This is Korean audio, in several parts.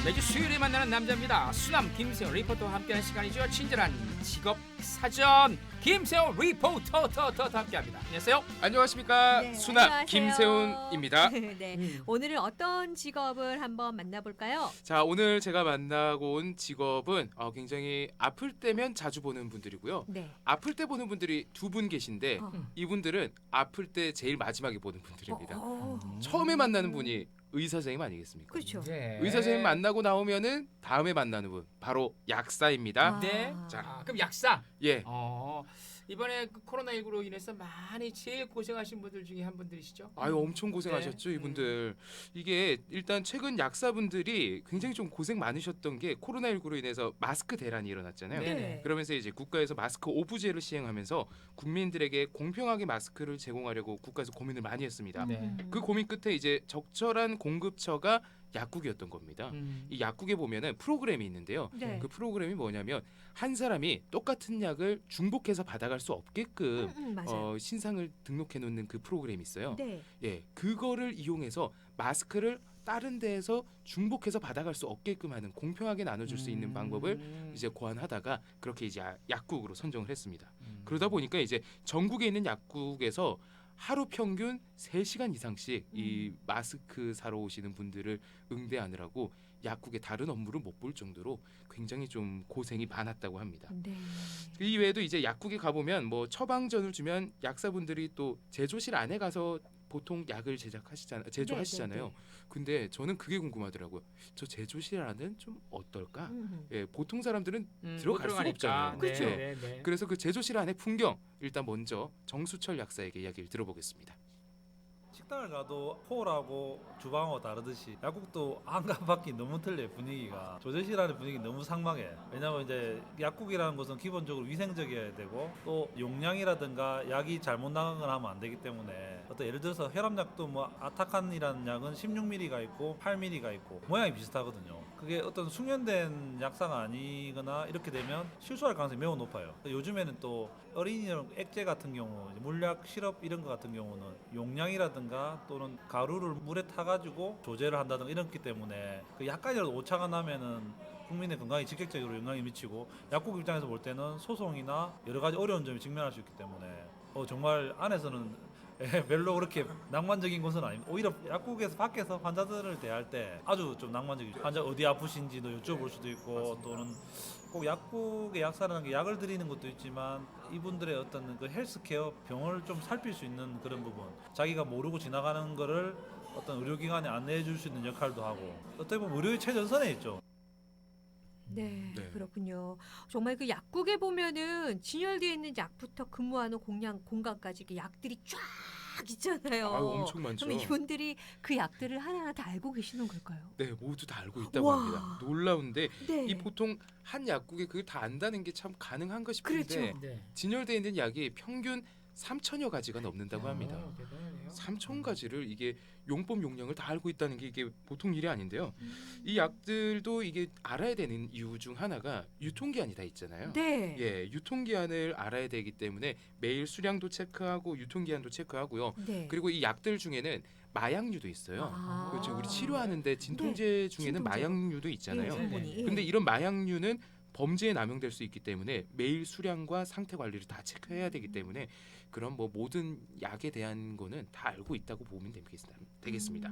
매주 수요일에 만나는 남자입니다. 수남 김세호 리포터와 함께하는 시간이죠. 친절한 직업 사전 김세호 리포터 함께합니다. 안녕하세요. 안녕하십니까. 네, 수납 안녕하세요. 김세훈입니다. 네, 오늘은 어떤 직업을 한번 만나볼까요? 자, 오늘 제가 만나고 온 직업은 굉장히 아플 때면 자주 보는 분들이고요. 네. 아플 때 보는 분들이 두 분 계신데 어. 이분들은 아플 때 제일 마지막에 보는 분들입니다. 어. 처음에 만나는 분이 의사 선생님 아니겠습니까? 그렇죠. 네. 의사 선생님 만나고 나오면은 다음에 만나는 분 바로 약사입니다. 네. 자, 그럼 약사. 예. 이번에 그 코로나19로 인해서 많이 제일 고생하신 분들 중에 한 분들이시죠? 아유, 엄청 고생하셨죠, 네. 이분들. 이게 일단 최근 약사분들이 굉장히 좀 고생 많으셨던 게 코로나19로 인해서 마스크 대란이 일어났잖아요. 네. 그러면서 이제 국가에서 마스크 오부제를 시행하면서 국민들에게 공평하게 마스크를 제공하려고 국가에서 고민을 많이 했습니다. 네. 그 고민 끝에 이제 적절한 공급처가 약국이었던 겁니다. 이 약국에 보면은 프로그램이 있는데요. 네. 그 프로그램이 뭐냐면 한 사람이 똑같은 약을 중복해서 받아갈 수 없게끔 맞아요. 신상을 등록해 놓는 그 프로그램이 있어요. 네. 예, 그거를 이용해서 마스크를 다른 데에서 중복해서 받아갈 수 없게끔 하는 공평하게 나눠줄 수 있는 방법을 이제 고안하다가 그렇게 이제 약국으로 선정을 했습니다. 그러다 보니까 이제 전국에 있는 약국에서 하루 평균 3시간 이상씩 이 마스크 사러 오시는 분들을 응대하느라고 약국의 다른 업무를 못 볼 정도로 굉장히 좀 고생이 많았다고 합니다. 네. 그 이외에도 이제 약국에 가보면 뭐 처방전을 주면 약사분들이 또 제조실 안에 가서 보통 약을 제조하시잖아요. 네. 근데 저는 그게 궁금하더라고요. 저 제조실 안은 좀 어떨까? 음. 예, 보통 사람들은 못 들어갈 수가 들어가니까. 없잖아요. 그렇죠. 네. 그래서 그 제조실 안의 풍경 일단 먼저 정수철 약사에게 이야기를 들어보겠습니다. 식당을 가도 홀하고 주방하고 다르듯이 약국도 안가밖에 너무 틀려요. 분위기가 조제실 안의 분위기 너무 상막해. 왜냐면 이제 약국이라는 것은 기본적으로 위생적이어야 되고 또 용량이라든가 약이 잘못 나간 걸 하면 안 되기 때문에 어떤 예를 들어서 혈압약도 뭐 아타칸이라는 약은 16mg가 있고 8mg가 있고 모양이 비슷하거든요. 그게 어떤 숙련된 약사가 아니거나 이렇게 되면 실수할 가능성이 매우 높아요. 요즘에는 또 어린이용 액제 같은 경우 물약 시럽 이런 거 같은 경우는 용량이라든가 또는 가루를 물에 타가지고 조제를 한다든가 이렇기 때문에 그 약간이라도 오차가 나면은 국민의 건강에 직접적으로 영향이 미치고 약국 입장에서 볼 때는 소송이나 여러 가지 어려운 점이 직면할 수 있기 때문에 정말 안에서는 별로 그렇게 낭만적인 것은 아닙니다. 오히려 약국에서 밖에서 환자들을 대할 때 아주 좀 낭만적이죠. 환자 어디 아프신지도 여쭤볼 수도 있고 또는 꼭 약국의 약사라는 게 약을 드리는 것도 있지만 이분들의 어떤 그 헬스케어 병을 좀 살필 수 있는 그런 부분 자기가 모르고 지나가는 거를 어떤 의료기관에 안내해 줄 수 있는 역할도 하고 어떻게 보면 의료의 최전선에 있죠. 네, 네. 그렇군요. 정말 그 약국에 보면은 진열되어 있는 약부터 근무하는 공간까지 이렇게 약들이 쫙 있잖아요. 아유, 엄청 많죠. 그럼 이분들이 그 약들을 하나하나 다 알고 계시는 걸까요? 네, 모두 다 알고 있다고 와. 합니다. 놀라운데 네. 이 보통 한 약국에 그걸 다 안다는 게 참 가능한가 싶은데 그렇죠. 네. 진열되어 있는 약이 평균 3천여 가지가 넘는다고 합니다. 대단하네요. 3천 가지를 이게 용법 용량을 다 알고 있다는 게 이게 보통 일이 아닌데요. 이 약들도 이게 알아야 되는 이유 중 하나가 유통기한이 다 있잖아요. 네. 예, 유통기한을 알아야 되기 때문에 매일 수량도 체크하고 유통기한도 체크하고요. 네. 그리고 이 약들 중에는 마약류도 있어요. 아. 그렇죠. 우리 치료하는데 진통제 중에는 진통제. 마약류도 있잖아요. 예, 성분이. 예. 근데 이런 마약류는 범죄에 남용될 수 있기 때문에 매일 수량과 상태 관리를 다 체크해야 되기 때문에 그런 뭐 모든 약에 대한 거는 다 알고 있다고 보면 되겠습니다.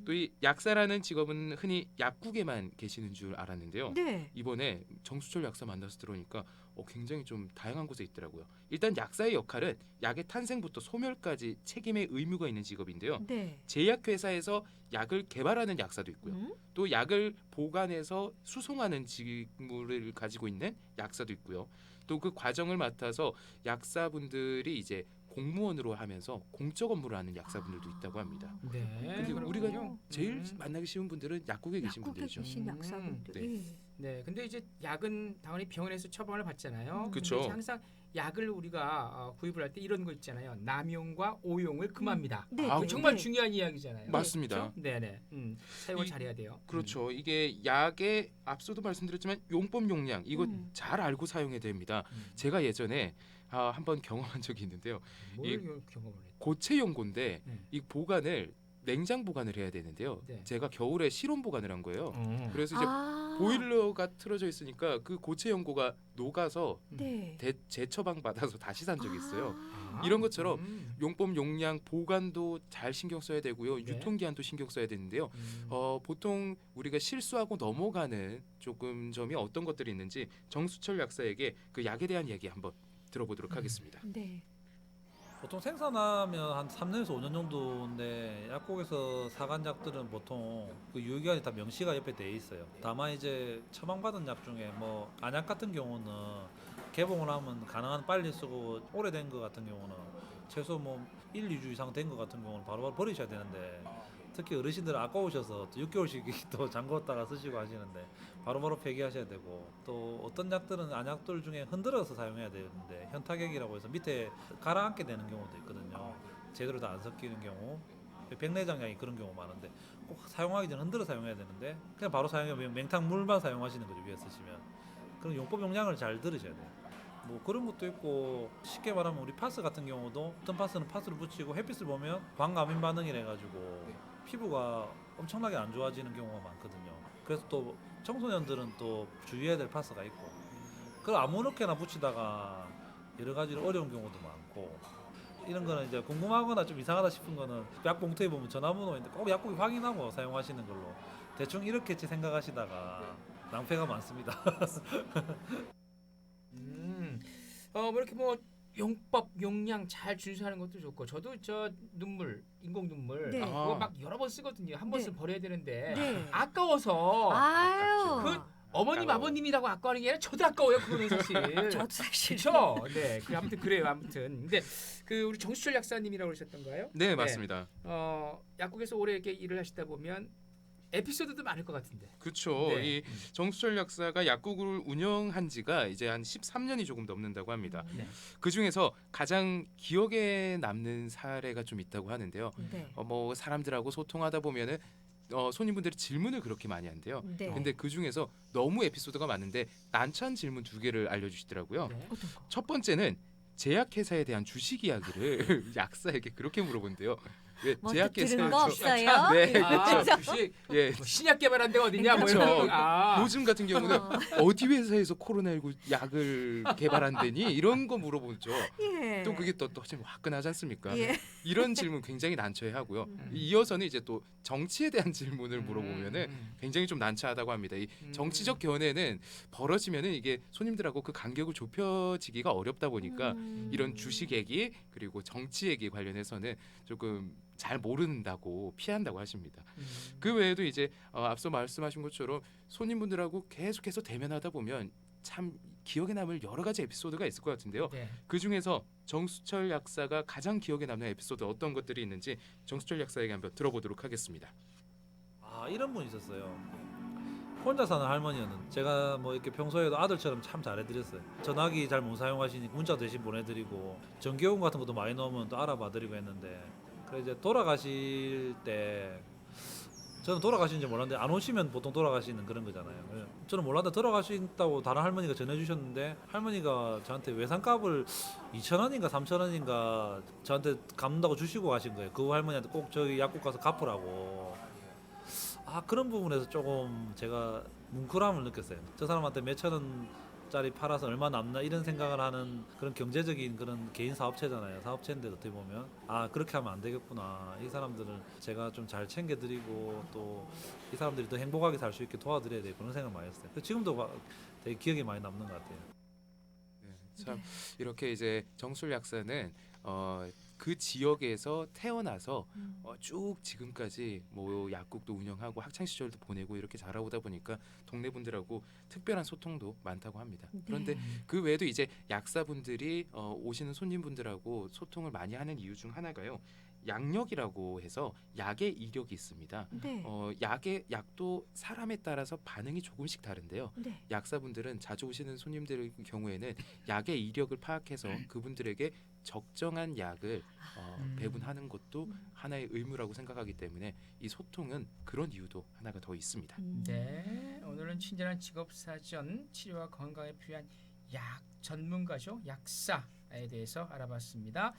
또 이 약사라는 직업은 흔히 약국에만 계시는 줄 알았는데요. 네. 이번에 정수철 약사 만나서 들어오니까 굉장히 좀 다양한 곳에 있더라고요. 일단 약사의 역할은 약의 탄생부터 소멸까지 책임의 의무가 있는 직업인데요. 네. 제약회사에서 약을 개발하는 약사도 있고요. 음? 또 약을 보관해서 수송하는 직무를 가지고 있는 약사도 있고요. 또 그 과정을 맡아서 약사분들이 이제 공무원으로 하면서 공적 업무를 하는 약사분들도 있다고 합니다. 네. 근데 우리가 그렇군요. 제일 만나기 쉬운 분들은 약국에 계신 약국에 분들이죠. 계신 약사분들이. 네, 근데 이제 약은 당연히 병원에서 처방을 받잖아요. 그쵸. 근데 이제 항상 약을 우리가 구입을 할 때 이런 거 있잖아요. 남용과 오용을 금합니다. 네. 아, 네. 정말 네. 중요한 이야기잖아요. 맞습니다. 그렇죠? 네네. 사용을 이- 잘해야 돼요. 그렇죠. 이게 약의 앞서도 말씀드렸지만 용법 용량 이거 잘 알고 사용해야 됩니다. 제가 예전에 한번 경험한 적이 있는데요. 뭘 경험을 했죠? 고체 연고인데 네. 이 보관을 냉장 보관을 해야 되는데요. 네. 제가 겨울에 실온 보관을 한 거예요. 그래서 이제 아, 보일러가 틀어져 있으니까 그 고체 연고가 녹아서 네. 재처방 받아서 다시 산 적이 있어요. 아, 이런 것처럼 용법 용량 보관도 잘 신경 써야 되고요. 네. 유통기한도 신경 써야 되는데요. 음. 보통 우리가 실수하고 넘어가는 조금 점이 어떤 것들이 있는지 정수철 약사에게 그 약에 대한 얘기 한번 들어보도록 하겠습니다. 네. 보통 생산하면 한 3년에서 5년 정도인데 약국에서 사간 약들은 보통 그 유효기간이 다 명시가 옆에 돼 있어요. 다만 이제 처방받은 약 중에 뭐 안약 같은 경우는 개봉을 하면 가능한 빨리 쓰고 오래된 거 같은 경우는 최소 뭐 1, 2주 이상 된 거 같은 경우는 바로바로 버리셔야 되는데 특히 어르신들은 아까우셔서 또 6개월씩 또 잠궜다가 쓰시고 하시는데 바로바로 폐기하셔야 되고 또 어떤 약들은 안약들 중에 흔들어서 사용해야 되는데 현타객이라고 해서 밑에 가라앉게 되는 경우도 있거든요. 제대로 다 안 섞이는 경우 백내장약이 그런 경우 많은데 꼭 사용하기 전에 흔들어 사용해야 되는데 그냥 바로 사용하면 맹탕 물만 사용하시는 거죠. 위에 쓰시면 그럼 용법 용량을 잘 들으셔야 돼요. 뭐 그런 것도 있고 쉽게 말하면 우리 파스 같은 경우도 어떤 파스는 파스를 붙이고 햇빛을 보면 광감인 반응이라 해가지고 피부가 엄청나게 안 좋아지는 경우가 많거든요. 그래서 또 청소년들은 또 주의해야 될 파스가 있고 그걸 아무렇게나 붙이다가 여러 가지로 어려운 경우도 많고 이런 거는 이제 궁금하거나 좀 이상하다 싶은 거는 약 봉투에 보면 전화번호인데 꼭 약국에 확인하고 사용하시는 걸로 대충 이렇게지 생각하시다가 낭패가 많습니다. 뭐 이렇게 뭐 용법 용량 잘 준수하는 것도 좋고 저도 저 눈물 인공 눈물 네. 그거 막 여러 번 쓰거든요. 한 번 네. 쓰면 버려야 되는데 네. 아까워서 아유. 그 어머님 아까워. 아버님이라고 아까워하는 게 아니라 저도 아까워요. 그거는 사실. 저도 사실. 그렇죠. 네. 그 아무튼 그래요. 아무튼 근데 그 우리 정수철 약사님이라고 그러셨던가요? 네, 맞습니다. 약국에서 오래 이렇게 일을 하시다 보면 에피소드도 많을 것 같은데. 그렇죠. 네. 이 정수철 약사가 약국을 운영한 지가 이제 한 13년이 조금 넘는다고 합니다. 네. 그 중에서 가장 기억에 남는 사례가 좀 있다고 하는데요. 네. 뭐 사람들하고 소통하다 보면은 손님분들이 질문을 그렇게 많이 한대요. 네. 근데 그 중에서 너무 에피소드가 많은데 난처한 질문 2개를 알려주시더라고요. 네. 어떤 거? 첫 번째는 제약회사에 대한 주식 이야기를 약사에게 그렇게 물어본대요. 왜 먼저 들은 거 제약회사에서 없어요? 네, 아, 그렇죠. 주식 예, 뭐 신약 개발한 데가 어디냐 뭐 그렇죠. 이런 거. 아. 요즘 같은 경우는 어. 어디 회사에서 코로나19 약을 개발한다니 이런 거 물어보죠. 예. 또 그게 좀 화끈하지 않습니까? 예. 이런 질문 굉장히 난처해하고요. 음. 이어서는 이제 또 정치에 대한 질문을 물어보면은 음. 굉장히 좀 난처하다고 합니다. 이 정치적 견해는 벌어지면은 이게 손님들하고 그 간격을 좁혀지기가 어렵다 보니까 이런 주식 얘기 그리고 정치 얘기 관련해서는 조금 잘 모른다고 피한다고 하십니다. 그 외에도 이제 앞서 말씀하신 것처럼 손님분들하고 계속해서 대면하다 보면 참 기억에 남을 여러 가지 에피소드가 있을 것 같은데요. 네. 그 중에서 정수철 약사가 가장 기억에 남는 에피소드 어떤 것들이 있는지 정수철 약사에게 한번 들어보도록 하겠습니다. 아 이런 분 있었어요. 혼자 사는 할머니였는데 제가 뭐 이렇게 평소에도 아들처럼 참 잘해드렸어요. 전화기 잘 못 사용하시니 문자 대신 보내드리고 전기요금 같은 것도 많이 넣으면 또 알아봐드리고 했는데 그래 이제 돌아가실 때 저는 돌아가신지 몰랐는데 안 오시면 보통 돌아가시는 그런 거잖아요. 그래서 저는 몰랐는데 돌아가신다고 다른 할머니가 전해주셨는데 할머니가 저한테 외상값을 2,000원인가 3,000원인가 저한테 갚는다고 주시고 가신 거예요. 그 할머니한테 꼭 저기 약국 가서 갚으라고. 아 그런 부분에서 조금 제가 뭉클함을 느꼈어요. 저 사람한테 몇천 원짜리 팔아서 얼마 남나 이런 생각을 하는 그런 경제적인 그런 개인 사업체잖아요. 사업체인데 어떻게 보면 아 그렇게 하면 안 되겠구나. 이 사람들을 제가 좀 잘 챙겨드리고 또 이 사람들이 더 행복하게 살 수 있게 도와드려야 돼 그런 생각 많이 했어요. 지금도 되게 기억에 많이 남는 것 같아요. 참 이렇게 이제 정수철 약사는 그 지역에서 태어나서 쭉 지금까지 뭐 약국도 운영하고 학창 시절도 보내고 이렇게 자라오다 보니까 동네 분들하고 특별한 소통도 많다고 합니다. 그런데 그 외에도 이제 약사분들이 오시는 손님분들하고 소통을 많이 하는 이유 중 하나가요. 양력이라고 해서 약의 이력이 있습니다. 네. 약도 사람에 따라서 반응이 조금씩 다른데요. 네. 약사분들은 자주 오시는 손님들 경우에는 약의 이력을 파악해서 그분들에게 적정한 약을 배분하는 것도 하나의 의무라고 생각하기 때문에 이 소통은 그런 이유도 하나가 더 있습니다. 네, 오늘은 친절한 직업사전 치료와 건강에 필요한 약 전문가죠. 약사에 대해서 알아봤습니다.